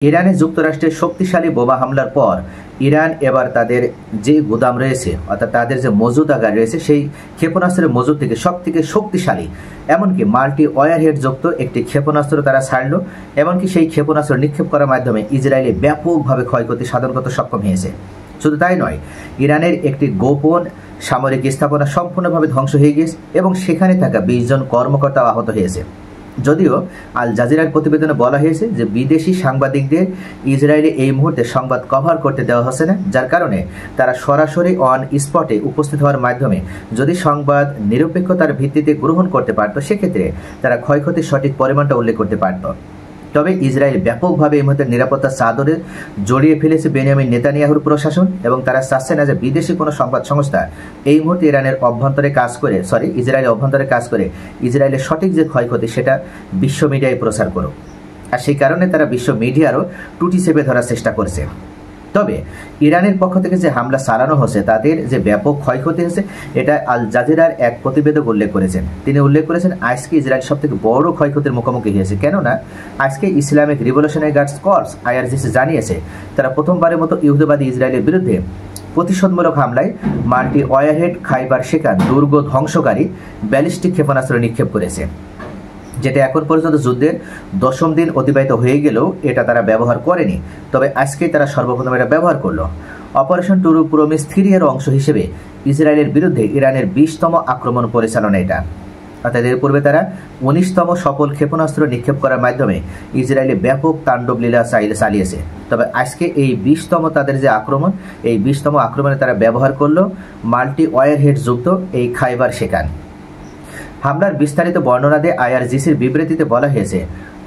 ইরানে যুক্তরাষ্ট্রের শক্তিশালী বোমা হামলার পর ইরান এবার তাদের যে গুদাম রয়েছে অর্থাৎ তাদের যে মজুদাগার রয়েছে সেই ক্ষেপণাস্ত্রের মজুদ থেকে সবথেকে শক্তিশালী এমনকি মাল্টি ওয়ারহেড যুক্ত একটি ক্ষেপণাস্ত্র তারা ছাড়ল। এমনকি সেই ক্ষেপণাস্ত্র নিক্ষেপ করার মাধ্যমে ইসরায়েলে ব্যাপকভাবে ক্ষয়ক্ষতি সাধন করতে সক্ষম হয়েছে। শুধু তাই নয়, ইরানের একটি গোপন সামরিক স্থাপনা সম্পূর্ণভাবে ধ্বংস হয়ে গিয়েছে এবং সেখানে থাকা 20 জন কর্মকর্তা আহত হয়েছে। যদিও আল জাজিরার প্রতিবেদনে বলা হয়েছে যে বিদেশি সাংবাদিকদের ইসরায়েলে এই মুহূর্তে সংবাদ কভার করতে দেওয়া হচ্ছে না, যার কারণে তারা সরাসরি অন স্পটে উপস্থিত হওয়ার মাধ্যমে যদি সংবাদ নিরপেক্ষতার ভিত্তিতে গ্রহণ করতে পারত সেক্ষেত্রে তারা ক্ষয়ক্ষতির সঠিক পরিমাণটা উল্লেখ করতে পারত। তবে ইসরায়েল ব্যাপকভাবে এই মুহূর্তে নিরাপত্তার চাদরে জড়িয়ে ফেলেছে বেনিয়ামিন নেতানিয়াহুর প্রশাসন এবং তারা চাচ্ছে না যে বিদেশি কোনো সংবাদ সংস্থা এই মুহূর্তে ইসরায়েলের অভ্যন্তরে কাজ করে ইসরায়েলের সঠিক যে ক্ষয়ক্ষতি সেটা বিশ্ব মিডিয়ায় প্রচার করুক। আর সেই কারণে তারা বিশ্ব মিডিয়ারও টুটি চেপে ধরার চেষ্টা করছে। তবে ইরানের পক্ষ থেকে যে হামলা চালানো হচ্ছে তাদের যে ব্যাপক ক্ষয়ক্ষতি হয়েছে এটা আল জাজিরার এক প্রতিবেদক উল্লেখ করেছেন। তিনি উল্লেখ করেছেন আজকে ইসরায়েল সবথেকে বড় ক্ষয়ক্ষতির মুখোমুখি হয়েছে, কেননা আজকে Islamic revolutionary guards corps IRGC জানিয়েছে তারা প্রথমবারের মতো ইহুদিবাদী ইসরায়েলের বিরুদ্ধে প্রতিশোধমূলক হামলায় মাল্টি ওয়ারহেড খাইবার শেখান দুর্গ ধ্বংসকারী ব্যালিস্টিক ক্ষেপণাস্ত্র নিক্ষেপ করেছে, যেটা এখন পর্যন্ত যুদ্ধের 10ম দিন অতিবাহিত হয়ে গেলেও এটা তারা ব্যবহার করেনি। তবে আজকে তারা সর্বপ্রথম এটা ব্যবহার করলো। অপারেশন টুরু প্রমিস 3 এর অংশ হিসেবে ইসরায়েলের বিরুদ্ধে ইরানের 20তম আক্রমণ পরিচালনা এটা। অর্থাৎ এর পূর্বে তারা 19তম সফল ক্ষেপণাস্ত্র নিক্ষেপ করার মাধ্যমে ইসরায়েলে ব্যাপক তাণ্ডব লীলা চালিয়েছে। তবে আজকে এই 20তম তাদের যে আক্রমণ, এই 20তম আক্রমণে তারা ব্যবহার করলো মাল্টি ওয়ারহেড যুক্ত এই খাইবার শেখান। হামলার বিস্তারিত বর্ণনা দিয়ে IRGCর বিবৃতিতে বলা হয়েছে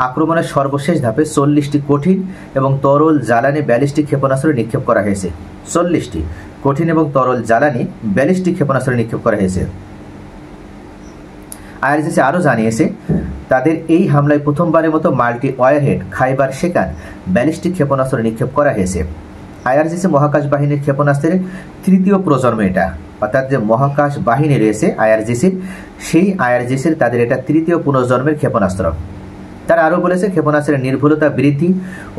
আক্রমণের সর্বশেষ ধাপে 40টি কঠিন এবং তরল জ্বালানি ব্যালিস্টিক ক্ষেপণাস্ত্র নিক্ষেপ করা হয়েছে। 40টি কঠিন এবং তরল জ্বালানি ব্যালিস্টিক ক্ষেপণাস্ত্র নিক্ষেপ করা হয়েছে। IRGC আরও জানিয়েছে তাদের এই হামলায় প্রথমবারের মতো মাল্টি ওয়ারহেড খাইবার শেখান ব্যালিস্টিক ক্ষেপণাস্ত্র নিক্ষেপ করা হয়েছে। IRGC মহাকাশ বাহিনীর ক্ষেপণাস্ত্রের 3য় প্রজন্ম এটা, অর্থাৎ যে মহাকাশ বাহিনী রয়েছে IRGCর সেই IRGCর তাদের এটা 3য় পুনর্জন্মের ক্ষেপণাস্ত্র। তারা আরও বলেছে ক্ষেপণাস্ত্রের নির্ভুলতা বৃদ্ধি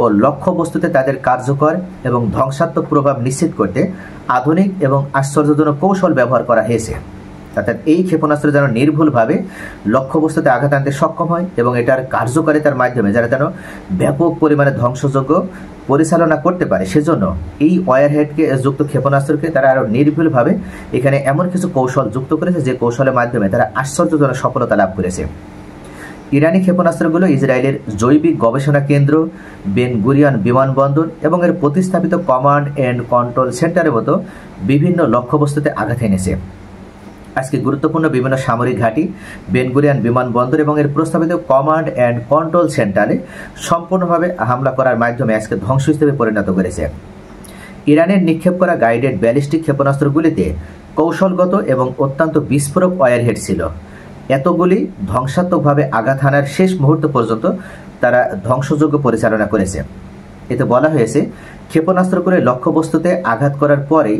ও লক্ষ্যবস্তুতে তাদের কার্যকর এবং ধ্বংসাত্মক প্রভাব নিশ্চিত করতে আধুনিক এবং আশ্চর্যজনক কৌশল ব্যবহার করা হয়েছে। অর্থাৎ এই ক্ষেপণাস্ত্র যেন নির্ভুলভাবে লক্ষ্যবস্তুতে আঘাত আনতে সক্ষম হয় এবং এটার কার্যকারিতার মাধ্যমে যারা যেন ব্যাপক পরিমাণে ধ্বংসযোগ্য পরিচালনা করতে পারে, সেজন্য এই ওয়ারহেডকে যুক্ত ক্ষেপণাস্ত্রকে তারা আরও নির্ভুলভাবে এখানে এমন কিছু কৌশল যুক্ত করেছে যে কৌশলের মাধ্যমে তারা আশ্চর্যজনক সফলতা লাভ করেছে। ইরানি ক্ষেপণাস্ত্রগুলো ইসরায়েলের জৈবিক গবেষণা কেন্দ্র, বেন গুরিয়ন বিমানবন্দর এবং এর প্রতিস্থাপিত কমান্ড অ্যান্ড কন্ট্রোল সেন্টারের মতো বিভিন্ন লক্ষ্যবস্তুতে আঘাত এনেছে। আজকে গুরুত্বপূর্ণ বিভিন্ন সামরিক ঘাঁটি, বেন গুরিয়ন বিমানবন্দর এবং এর প্রস্তাবিত কমান্ড অ্যান্ড কন্ট্রোল সেন্টারে সম্পূর্ণভাবে হামলা করার মাধ্যমে আজকে ধ্বংস হিসেবে পরিণত করেছে। ইরানের নিক্ষেপ করা গাইডেড ব্যালিস্টিক ক্ষেপণাস্ত্রগুলিতে কৌশলগত এবং অত্যন্ত বিস্ফোরক ওয়ারহেড ছিল। এতগুলি ধ্বংসাত্মকভাবে আঘাত হানার শেষ মুহূর্ত পর্যন্ত তারা ধ্বংসযোগ্য পরিচালনা করেছে। এতে বলা হয়েছে ক্ষেপণাস্ত্র করে লক্ষ্যবস্তুতে আঘাত করার পরেই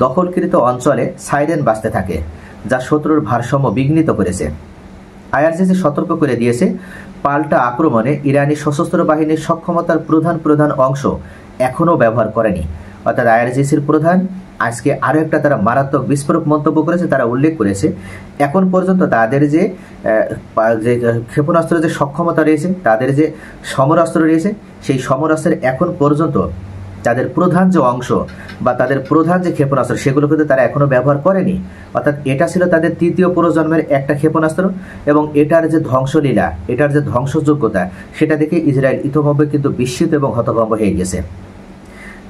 দখলকৃত অঞ্চলে সাইরেন বাজতে থাকে, যা শত্রুর ভারসাম্য বিঘ্নিত করেছে। IRGC সতর্ক করে দিয়েছে পাল্টা আক্রমণে ইরানি সশস্ত্র বাহিনীর সক্ষমতার প্রধান অংশ এখনও ব্যবহার করেনি। অর্থাৎ IRGCর প্রধান আজকে আরও একটা তারা মারাত্মক বিস্ফোরক মন্তব্য করেছে। তারা উল্লেখ করেছে এখন পর্যন্ত তাদের যে ক্ষেপণাস্ত্রের যে সক্ষমতা রয়েছে, তাদের যে সমরাস্ত্র রয়েছে, সেই সমরাস্ত্রের এখন পর্যন্ত তাদের প্রধান যে অংশ বা তাদের প্রধান যে ক্ষেপণাস্ত্র সেগুলো কিন্তু তারা এখনও ব্যবহার করেনি। অর্থাৎ এটা ছিল তাদের 3য় প্রজন্মের একটা ক্ষেপণাস্ত্র এবং এটার যে ধ্বংসলীলা, এটার যে ধ্বংসযোগ্যতা সেটা দেখে ইসরায়েল ইতোমধ্যে কিন্তু বিস্মিত এবং হতভম্ব হয়ে গেছে।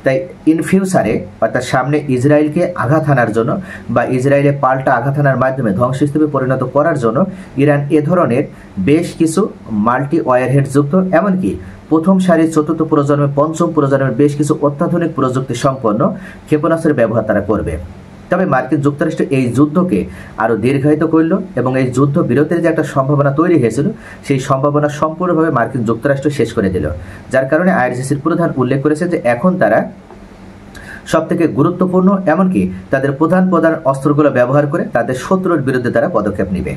তাই ইন ফিউচারে অর্থাৎ সামনে ইসরায়েলকে আঘাত হানার জন্য বা ইসরায়েলে পাল্টা আঘাত হানার মাধ্যমে ধ্বংস হিসেবে পরিণত করার জন্য ইরান এ ধরনের বেশ কিছু মাল্টি ওয়ারহেড যুক্ত এমনকি প্রথম সারির 4র্থ প্রজন্মের 5ম প্রজন্মের বেশ কিছু অত্যাধুনিক প্রযুক্তি সম্পন্ন ক্ষেপণাস্ত্রের ব্যবহার তারা করবে। তবে মার্কিন যুক্তরাষ্ট্র এই যুদ্ধকে আরও দীর্ঘায়িত করল এবং এই যুদ্ধ বিরতির যে একটা সম্ভাবনা তৈরি হয়েছিল সেই সম্ভাবনা সম্পূর্ণভাবে মার্কিন যুক্তরাষ্ট্র শেষ করে দিল, যার কারণে IRGCর প্রধান উল্লেখ করেছে যে এখন তারা সবথেকে গুরুত্বপূর্ণ এমনকি তাদের প্রধান অস্ত্রগুলো ব্যবহার করে তাদের শত্রুর বিরুদ্ধে তারা পদক্ষেপ নেবে।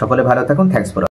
সকলে ভালো থাকুন। Thanks for